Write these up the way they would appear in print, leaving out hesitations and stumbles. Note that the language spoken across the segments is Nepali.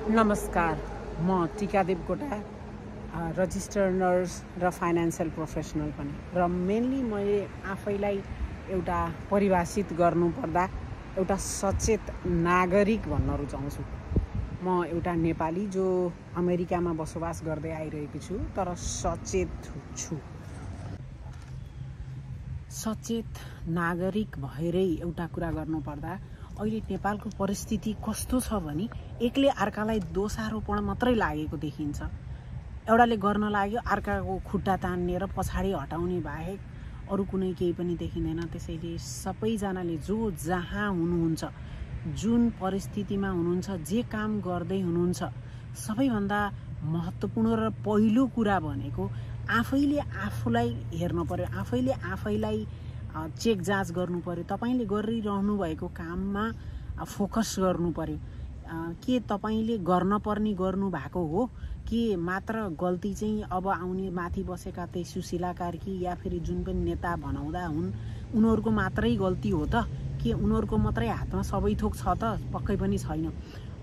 नमस्कार, म टिका देवकोटा, रजिस्टर्ड नर्स र फाइनान्शियल प्रोफेसनल पनि। र मेनली मैले आफैलाई एउटा परिभाषित गर्नुपर्दा एउटा सचेत नागरिक भन्न रुचाउँछु। म एउटा नेपाली जो अमेरिकामा बसोबास गर्दै आइरहेको छु, तर सचेत छु। सचेत नागरिक भएरै एउटा कुरा गर्नुपर्दा अहिले नेपालको परिस्थिति कस्तो छ भने एकले अर्कालाई दोषारोपण मात्रै लागेको देखिन्छ। एउटाले गर्न लाग्यो अर्काको खुट्टा तान्ने र पछाडि हटाउने बाहेक अरू कुनै केही पनि देखिँदैन। त्यसैले सबैजनाले जो जहाँ हुनुहुन्छ, जुन परिस्थितिमा हुनुहुन्छ, जे काम गर्दै हुनुहुन्छ, सबैभन्दा महत्त्वपूर्ण र पहिलो कुरा भनेको आफैले आफूलाई हेर्नु पर्यो, आफैले आफैलाई चेक जाँच गर्नु पर्यो। तपाईले गरिरहनु भएको काममा फोकस गर्नु पर्यो। के तपाईले गर्न पर्ने गर्नु भएको हो कि मात्र गल्ती चाहिँ अब आउने माथि बसेका त्यही सुशीला कार्की या फेरि जुन पनि नेता भनाउँदा हुन् उनीहरूको मात्रै गल्ती हो त, के उनीहरूको मात्रै हातमा सबै थोक छ त? पक्कै पनि छैन।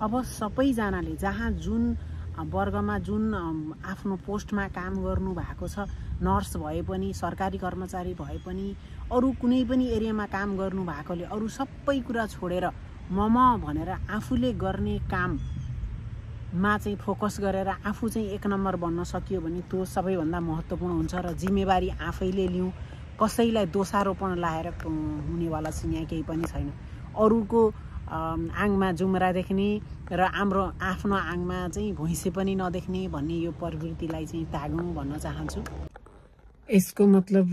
अब सबैजनाले जहाँ जुन वर्गमा जुन आफ्नो पोस्टमा काम गर्नु भएको छ, नर्स भए पनि, सरकारी कर्मचारी भए पनि, अरू कुनै पनि एरियामा काम गर्नु भएकोले अरू सबै कुरा छोडेर मम भनेर आफूले गर्ने काममा चाहिँ फोकस गरेर आफू चाहिँ एक नम्बर बन्न सकियो भने त्यो सबैभन्दा महत्त्वपूर्ण हुन्छ। र जिम्मेवारी आफैले लिउँ, कसैलाई दोषारोपण लाएर हुनेवाला चाहिँ यहाँ केही पनि छैन। अरूको आङमा जुम्रा देख्ने र हाम्रो आफ्नो आङमा चाहिँ भुइँसे पनि नदेख्ने भन्ने यो प्रवृत्तिलाई चाहिँ त्यागौँ भन्न चाहन्छु। यसको मतलब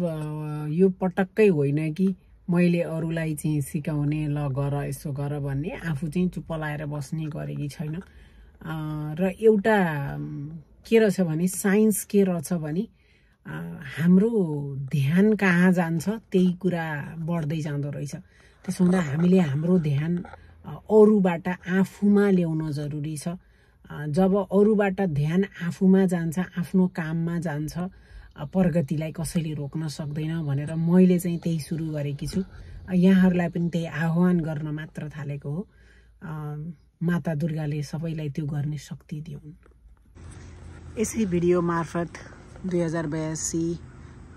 यो पटक्कै होइन कि मैले अरूलाई चाहिँ सिकाउने, ल गर यसो गर भन्ने, आफू चाहिँ चुप्प लाएर बस्ने गरेकी छैन। र एउटा के रहेछ भने साइन्स के रहेछ भने हाम्रो ध्यान कहाँ जान्छ त्यही कुरा बढ्दै जाँदो रहेछ। त्यसो हुँदा हामीले हाम्रो ध्यान अरूबाट आफूमा ल्याउन जरुरी छ। जब अरूबाट ध्यान आफूमा जान्छ, आफ्नो काममा जान्छ, प्रगतिलाई कसैले रोक्न सक्दैन भनेर मैले चाहिँ त्यही सुरु गरेकी छु। यहाँहरूलाई पनि त्यही आह्वान गर्न मात्र थालेको हो। माता दुर्गाले सबैलाई त्यो गर्ने शक्ति दिउन्। यसै भिडियो मार्फत 2082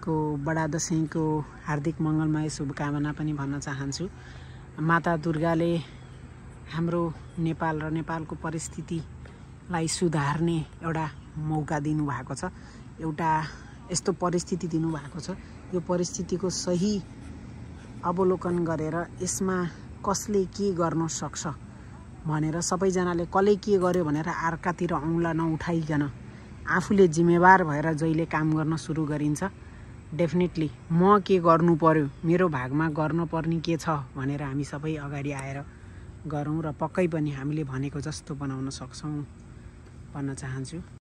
को बडा दशैंको हार्दिक मङ्गलमय शुभकामना पनि भन्न चाहन्छु। माता दुर्गाले हाम्रो नेपाल र नेपालको परिस्थितिलाई सुधार्ने एउटा मौका दिनुभएको छ, एउटा यस्तो परिस्थिति दिनुभएको छ। यो परिस्थितिको सही अवलोकन गरेर यसमा कसले के गर्न सक्छ भनेर सबैजनाले कसले के गर्यो भनेर अर्कातिर औँला नउठाइकन आफूले जिम्मेवार भएर जहिले काम गर्न सुरु गरिन्छ, डेफिनेटली म के गर्नु पर्यो, मेरो भागमा गर्न पर्ने के छ भनेर हामी सबै अगाडि आएर गरौँ र पक्कै पनि हामीले भनेको जस्तो बनाउन सक्छौँ भन्न चाहन्छु।